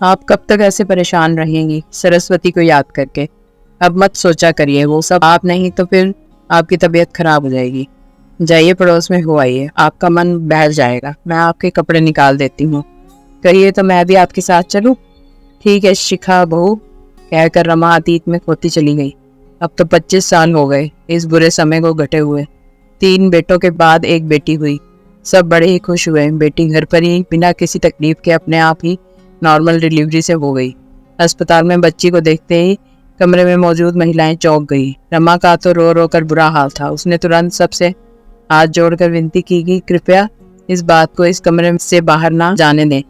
आप कब तक ऐसे परेशान रहेंगी सरस्वती को याद करके? अब मत सोचा करिए, वो सब आप नहीं तो फिर आपकी तबीयत खराब हो जाएगी। जाइए पड़ोस में हो आइए, आपका मन बहल जाएगा। मैं आपके कपड़े निकाल देती हूँ। कहिए तो मैं भी आपके साथ चलूँ? ठीक है शिखा बहू, कहकर रमा अतीत में खोती चली गई। अब तो 25 साल हो गए इस बुरे समय को घटे हुए। 3 बेटों के बाद एक बेटी हुई। सब बड़े ही खुश हुए। बेटी घर पर ही बिना किसी तकलीफ के अपने आप ही नॉर्मल डिलीवरी से हो गई। अस्पताल में बच्ची को देखते ही कमरे में मौजूद महिलाएं चौंक गई। रमा का तो रो रो कर बुरा हाल था। उसने तुरंत सबसे हाथ जोड़कर विनती की कि कृपया इस बात को इस कमरे से बाहर ना जाने दें।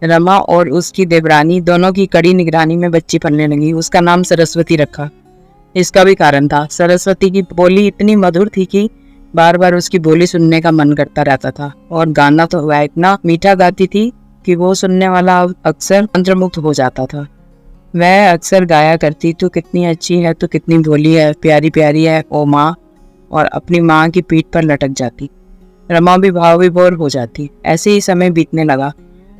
रमा और उसकी देवरानी दोनों की कड़ी निगरानी में बच्ची पलने लगी। उसका नाम सरस्वती रखा। इसका भी कारण था। सरस्वती की बोली इतनी मधुर थी कि बार बार उसकी बोली सुनने का मन करता रहता था। और गाना तो वह इतना मीठा गाती थी कि वो सुनने वाला अक्सर मंत्रमुग्ध हो जाता था। वह अक्सर गाया करती, तू कितनी अच्छी है, तू कितनी भोली है, प्यारी प्यारी है ओ माँ, और अपनी माँ की पीठ पर लटक जाती। रमा भी भाव विभोर हो जाती। ऐसे ही समय बीतने लगा।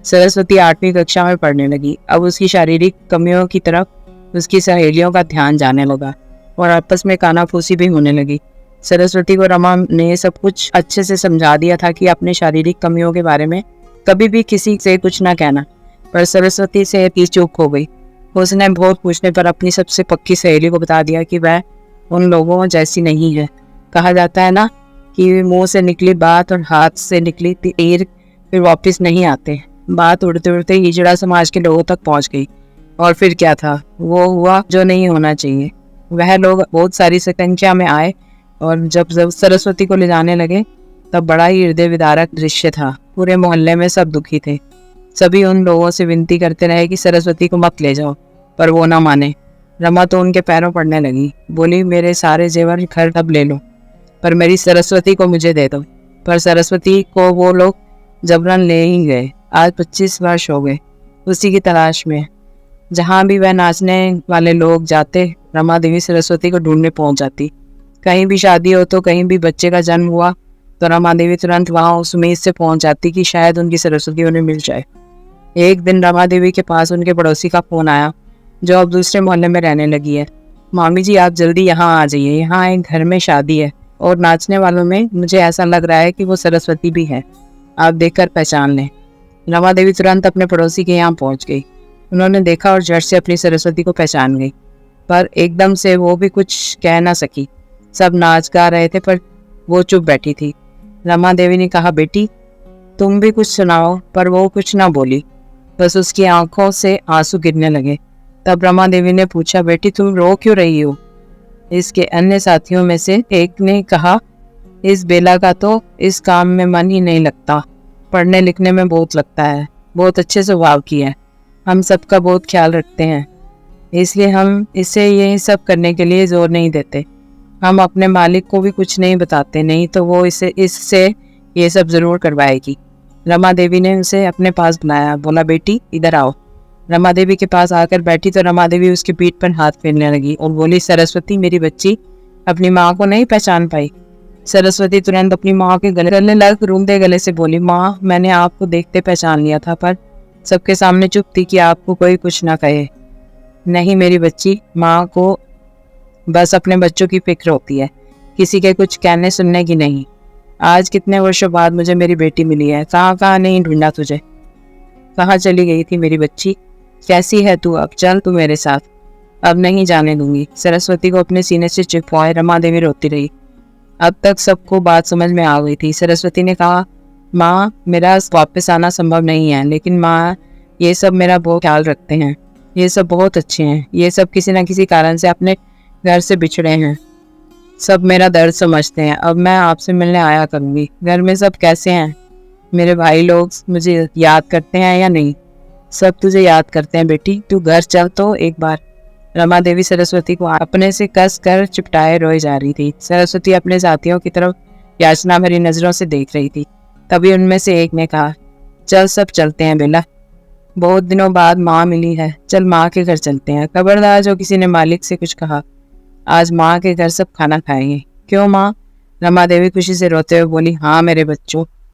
सरस्वती 8वीं कक्षा में पढ़ने लगी। अब उसकी शारीरिक कमियों की तरफ उसकी सहेलियों का ध्यान जाने लगा और आपस में कानाफूसी भी होने लगी। सरस्वती को रमा ने सब कुछ अच्छे से समझा दिया था कि अपने शारीरिक कमियों के बारे में कभी भी किसी से कुछ ना कहना, पर सरस्वती से चूक हो गई। उसने बहुत पूछने पर अपनी सबसे पक्की सहेली को बता दिया कि वह उन लोगों जैसी नहीं है। कहा जाता है ना कि मुंह से निकली बात और हाथ से निकली तीर फिर वापस नहीं आते। बात उड़ते उड़ते हिजड़ा समाज के लोगों तक पहुंच गई। और फिर क्या था, वो हुआ जो नहीं होना चाहिए। वह लोग बहुत सारी संख्या में आए और जब सरस्वती को ले जाने लगे तब बड़ा ही हृदय विदारक दृश्य था। पूरे मोहल्ले में सब दुखी थे। सभी उन लोगों से विनती करते रहे कि सरस्वती को मत ले जाओ, पर वो ना माने। रमा तो उनके पैरों पड़ने लगी। बोली, मेरे सारे जेवर घर अब ले लो, पर मेरी सरस्वती को मुझे दे दो। पर सरस्वती को वो लोग जबरन ले ही गए। आज 25 वर्ष हो गए उसी की तलाश में। जहाँ भी वह नाचने वाले लोग जाते, रमा देवी सरस्वती को ढूंढने पहुंच जाती। कहीं भी शादी हो तो कहीं भी बच्चे का जन्म हुआ तो रमा देवी तुरंत वहां उस उम्मीद से पहुंच जाती कि शायद उनकी सरस्वती उन्हें मिल जाए। एक दिन रमा देवी के पास उनके पड़ोसी का फोन आया जो अब दूसरे मोहल्ले में रहने लगी है। मामी जी, आप जल्दी यहाँ आ जाइए, यहाँ एक घर में शादी है और नाचने वालों में मुझे ऐसा लग रहा है कि वो सरस्वती भी है, आप देखकर पहचान लें। रमा देवी तुरंत अपने पड़ोसी के यहाँ पहुँच गई। उन्होंने देखा और झट से अपनी सरस्वती को पहचान गई, पर एकदम से वो भी कुछ कह ना सकी। सब नाच गा रहे थे पर वो चुप बैठी थी। रमा देवी ने कहा, बेटी तुम भी कुछ सुनाओ, पर वो कुछ ना बोली, बस उसकी आंखों से आंसू गिरने लगे। तब रमा देवी ने पूछा, बेटी तुम रो क्यों रही हो? इसके अन्य साथियों में से एक ने कहा, इस बेला का तो इस काम में मन ही नहीं लगता, पढ़ने लिखने में बहुत लगता है, बहुत अच्छे स्वभाव की है, हम सबका बहुत ख्याल रखते हैं, इसलिए हम इसे यही सब करने के लिए जोर नहीं देते। हम अपने मालिक को भी कुछ नहीं बताते, नहीं तो वो इससे ये सब जरूर करवाएगी। रमा देवी ने उसे अपने पास बुलाया। बोला, बेटी इधर आओ। रमा देवी के पास आकर बैठी तो रमा देवी उसकी पीठ पर हाथ फेरने लगी और बोली, सरस्वती मेरी बच्ची अपनी माँ को नहीं पहचान पाई? सरस्वती तुरंत अपनी माँ के गले लग रूंधे गले से बोली, माँ मैंने आपको देखते पहचान लिया था, पर सबके सामने चुप थी कि आपको कोई कुछ ना कहे। नहीं मेरी बच्ची, माँ को बस अपने बच्चों की फिक्र होती है, किसी के कुछ कहने सुनने की नहीं। आज कितने वर्षों बाद मुझे मेरी बेटी मिली है, कहाँ नहीं ढूंढा तुझे, कहाँ चली गई थी मेरी बच्ची? कैसी है तू? अब चल तू मेरे साथ, अब नहीं जाने दूंगी। सरस्वती को अपने सीने से चिपकाए रमा देवी रोती रही। अब तक सबको बात समझ में आ गई थी। सरस्वती ने कहा, माँ मेरा वापस आना संभव नहीं है, लेकिन माँ ये सब मेरा बहुत ख्याल रखते हैं, ये सब बहुत अच्छे हैं, ये सब किसी न किसी कारण से अपने घर से बिछड़े हैं, सब मेरा दर्द समझते हैं। अब मैं आपसे मिलने आया करूँगी। घर में सब कैसे हैं? मेरे भाई लोग मुझे याद करते हैं या नहीं? सब तुझे याद करते हैं बेटी, तू घर चल तो एक बार। रमा देवी सरस्वती को अपने से कस कर चिपटाए रोए जा रही थी। सरस्वती अपने साथियों की तरफ याचना भरी नजरों से देख रही थी। तभी उनमें से एक ने कहा, चल सब चलते हैं बेला, बहुत दिनों बाद माँ मिली है, चल माँ के घर चलते हैं। खबरदार जो किसी ने मालिक से कुछ कहा, आज माँ के घर सब खाना खाएंगे। क्यों माँ? रमा देवी खुशी से रोते हुए बोली, हाँ मेरे बच्चों,